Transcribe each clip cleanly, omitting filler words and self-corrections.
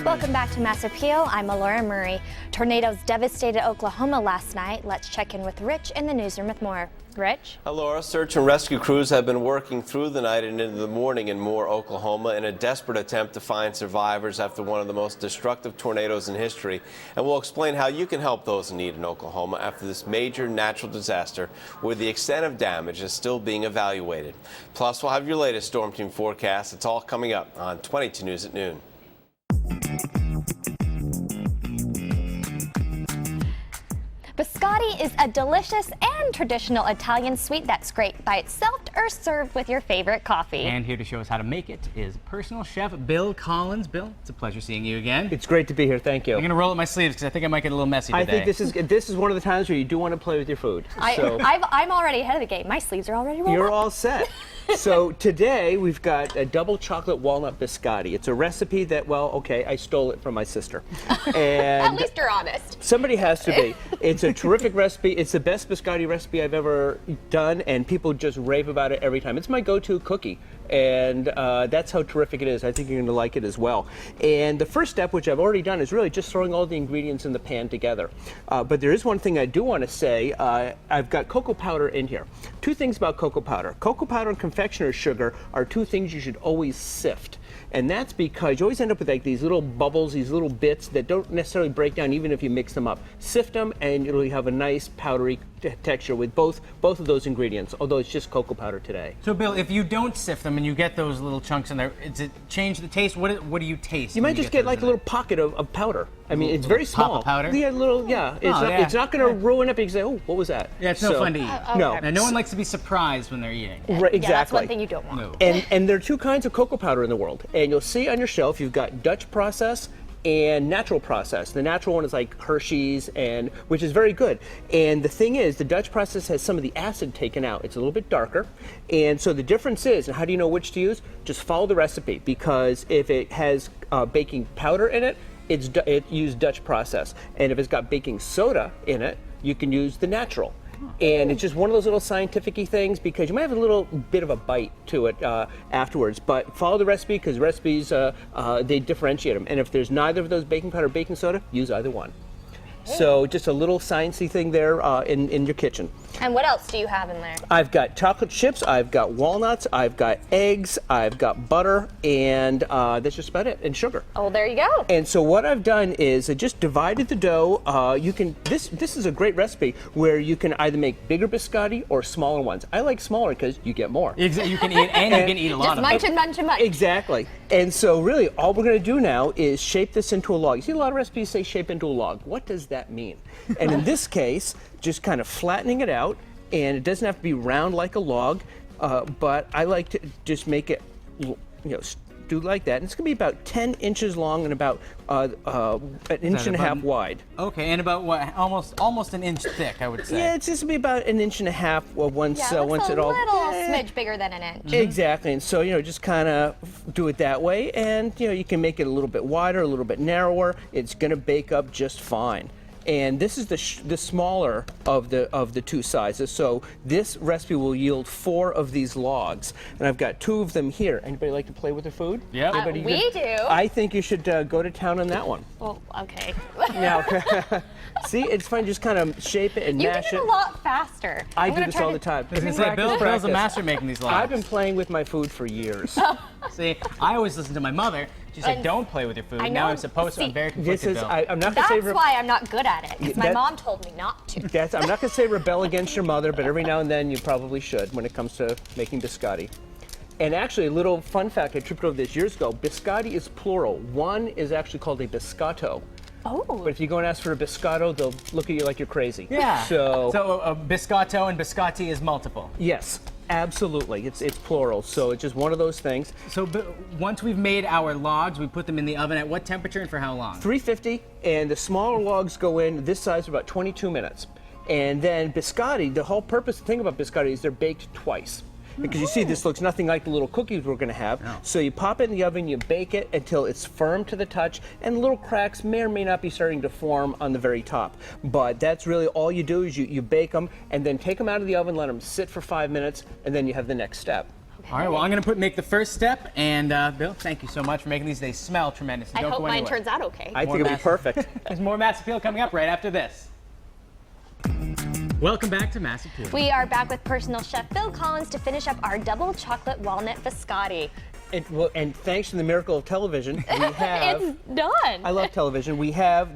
Welcome back to Mass Appeal. I'm Laura Murray. Tornadoes devastated Oklahoma last night. Let's check in with Rich in the newsroom with more. Rich? Hi, Laura. Search and rescue crews have been working through the night and into the morning in Moore, Oklahoma in a desperate attempt to find survivors after one of the most destructive tornadoes in history. And we'll explain how you can help those in need in Oklahoma after this major natural disaster where the extent of damage is still being evaluated. Plus, we'll have your latest Storm Team forecast. It's all coming up on 22 News at noon. Biscotti is a delicious and traditional Italian sweet that's great by itself or served with your favorite coffee. And here to show us how to make it is personal chef Bill Collins. Bill, it's a pleasure seeing you again. It's great to be here. Thank you. I'm going to roll up my sleeves because I think I might get a little messy today. I think this is one of the times where you do want to play with your food. I'm already ahead of the game. My sleeves are already rolled You're up. all set. So today we've got a double chocolate walnut biscotti. It's a recipe that, well, okay, I stole it from my sister. And At least you're honest. somebody has to be. It's a terrific recipe. It's the best biscotti recipe I've ever done, and people just rave about it every time. It's my go-to cookie, and that's how terrific it is. I think you're going to like it as well. And the first step, which I've already done, is really just throwing all the ingredients in the pan together. But there is one thing I do want to say. I've got cocoa powder in here. Two things about cocoa powder. Cocoa powder and confectioner's sugar are two things you should always sift. And that's because you always end up with like these little bubbles, these little bits that don't necessarily break down even if you mix them up. Sift them and it'll have a nice powdery texture with both of those ingredients, although it's just cocoa powder today. So Bill, if you don't sift them and you get those little chunks in there, does it change the taste? What do you taste? You might just get like a little pocket of powder. I mean, it's very small. Pop of powder? Yeah, little, yeah. It's not going to ruin it because you say, oh, what was that? Yeah, it's no fun to eat. No. Now, no one likes to be surprised when they're eating. Right, exactly. Yeah, that's one thing you don't want. No. And there are two kinds of cocoa powder in the world. And you'll see on your shelf, you've got Dutch process and natural process. The natural one is like Hershey's, which is very good. And the thing is, the Dutch process has some of the acid taken out. It's a little bit darker. And so the difference is, and how do you know which to use? Just follow the recipe, because if it has baking powder in it, it used Dutch process. And if it's got baking soda in it, you can use the natural. And it's just one of those little scientific-y things, because you might have a little bit of a bite to it afterwards. But follow the recipe, because recipes, they differentiate them. And if there's neither of those, baking powder or baking soda, use either one. So just a little sciencey thing there in your kitchen. And what else do you have in there? I've got chocolate chips, I've got walnuts, I've got eggs, I've got butter, and that's just about it, and sugar. Oh, there you go. And so what I've done is I just divided the dough. This is a great recipe where you can either make bigger biscotti or smaller ones. I like smaller because you get more. Exactly. You can eat, and you can eat a lot of it. Just munch and munch. Exactly. And so really all we're going to do now is shape this into a log. You see a lot of recipes say shape into a log. What does that mean? And in this case, just kind of flattening it out, and it doesn't have to be round like a log, but I like to just make it, do like that. And it's going to be about 10 inches long and about an inch and a half wide. Okay, and about what? Almost an inch thick, I would say. Yeah, it's just going to be about an inch and a half once it all. A little smidge bigger than an inch. Exactly, and so just kind of do it that way, and you can make it a little bit wider, a little bit narrower. It's going to bake up just fine. And this is the smaller of the two sizes. So this recipe will yield 4 of these logs, and I've got 2 of them here. Anybody like to play with their food? Yeah, we do. I think you should go to town on that one. Well, okay. Now, see, it's fun. Just kind of shape it and mash it. You did it a lot faster. I do this all the time. I was going to say, Bill's a master making these logs. I've been playing with my food for years. See, I always listen to my mother. She said, don't play with your food. Now I'm supposed to. I'm very conflicted, Bill. I'm not going to say. That's why I'm not good at it, because my mom told me not to. I'm not going to say rebel against your mother, but every now and then you probably should when it comes to making biscotti. And actually, a little fun fact, I tripped over this years ago. Biscotti is plural. One is actually called a biscotto. Oh. But if you go and ask for a biscotto, they'll look at you like you're crazy. Yeah. So a biscotto and biscotti is multiple. Yes, absolutely. It's plural. So it's just one of those things. So once we've made our logs, we put them in the oven at what temperature and for how long? 350, and the smaller logs go in this size for about 22 minutes. And then biscotti, the whole thing about biscotti is they're baked twice. Because you see, this looks nothing like the little cookies we're going to have. No. So you pop it in the oven, you bake it until it's firm to the touch, and little cracks may or may not be starting to form on the very top. But that's really all you do is you bake them, and then take them out of the oven, let them sit for 5 minutes, and then you have the next step. All right, well, I'm going to make the first step. And Bill, thank you so much for making these. They smell tremendous. I hope mine turns out okay. I think it'll be perfect. There's more Mass Appeal coming up right after this. Welcome back to Mass Appeal. We are back with personal chef Bill Collins to finish up our double chocolate walnut biscotti. And thanks to the miracle of television, we have... It's done. I love television.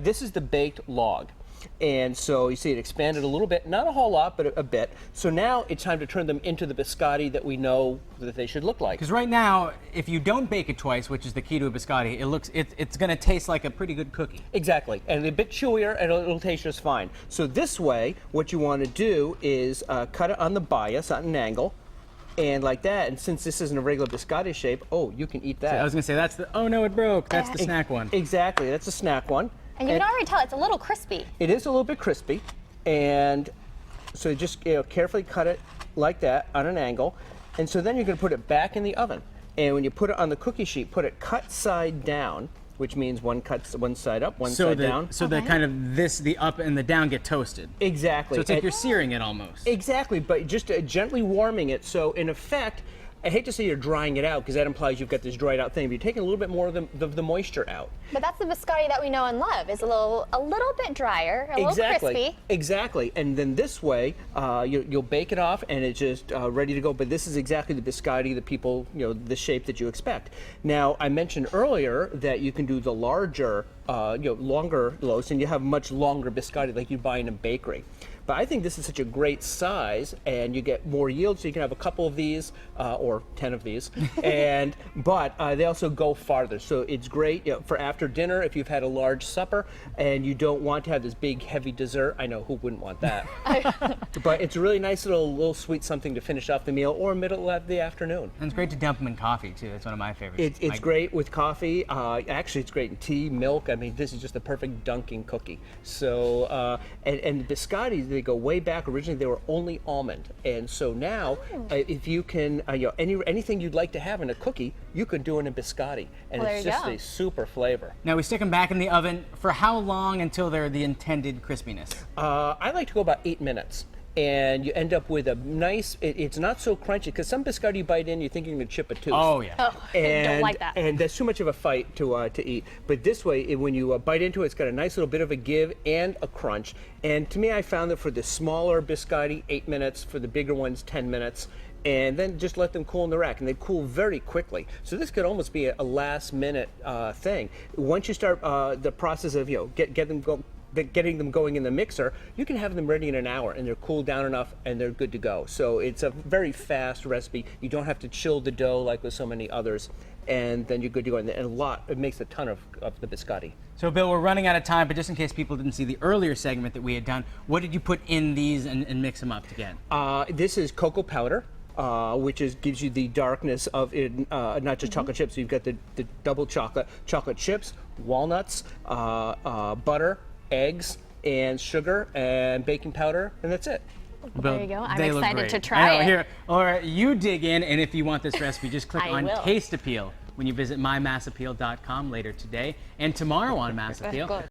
This is the baked log. And so you see it expanded a little bit, not a whole lot, but a bit. So now it's time to turn them into the biscotti that we know that they should look like. Because right now, if you don't bake it twice, which is the key to a biscotti, it's going to taste like a pretty good cookie. Exactly, and a bit chewier, and it'll taste just fine. So this way, what you want to do is cut it on the bias, at an angle, and like that. And since this isn't a regular biscotti shape, oh, you can eat that. So I was going to say, that's the, oh no, it broke. That's the snack one. Exactly, that's a snack one. And you can already tell it's a little crispy. It is a little bit crispy, and so just carefully cut it like that on an angle, and so then you're going to put it back in the oven. And when you put it on the cookie sheet, put it cut side down, which means one side up, one side down. So the kind of the up and the down get toasted. Exactly. So it's like you're searing it almost. Exactly, but just gently warming it. So in effect, I hate to say you're drying it out because that implies you've got this dried out thing, but you're taking a little bit more of the moisture out. But that's the biscotti that we know and love. It's a little bit drier, a little crispy. Exactly. And then this way, you'll bake it off and it's just ready to go. But this is exactly the biscotti that people, the shape that you expect. Now, I mentioned earlier that you can do the larger, longer loaves, and you have much longer biscotti like you buy in a bakery. But I think this is such a great size, and you get more yield, so you can have a couple of these, or 10 of these. But they also go farther, so it's great for after dinner if you've had a large supper and you don't want to have this big, heavy dessert. I know, who wouldn't want that? But it's a really nice little sweet something to finish off the meal or middle of the afternoon. And it's great to dump them in coffee, too. That's one of my favorites. It's great with coffee. Actually, it's great in tea, milk. I mean, this is just the perfect dunking cookie. So, and the biscottis, they go way back. Originally, they were only almond, and so now, if you can, anything you'd like to have in a cookie, you could do in a biscotti, and it's just a super flavor. Now we stick them back in the oven for how long until they're the intended crispiness? I like to go about 8 minutes. And you end up with a nice, it's not so crunchy, because some biscotti you bite in, you're thinking you're going to chip a tooth. Oh, yeah. Oh, don't like that. And that's too much of a fight to eat. But this way, when you bite into it, it's got a nice little bit of a give and a crunch. And to me, I found that for the smaller biscotti, 8 minutes. For the bigger ones, 10 minutes. And then just let them cool in the rack, and they cool very quickly. So this could almost be a last-minute thing. Once you start the process of getting them going in the mixer, you can have them ready in an hour, and they're cooled down enough, and they're good to go. So it's a very fast recipe. You don't have to chill the dough like with so many others, and then you're good to go. And it makes a ton of the biscotti. So Bill, we're running out of time, but just in case people didn't see the earlier segment that we had done, what did you put in these and mix them up again? This is cocoa powder. Which gives you the darkness of it, not just chocolate chips. So you've got the double chocolate chips, walnuts, butter, eggs, and sugar, and baking powder, and that's it. Well, there you go. I'm excited to try it. Here, or you dig in, and if you want this recipe, just click on Taste Appeal when you visit mymassappeal.com later today and tomorrow on Mass Appeal.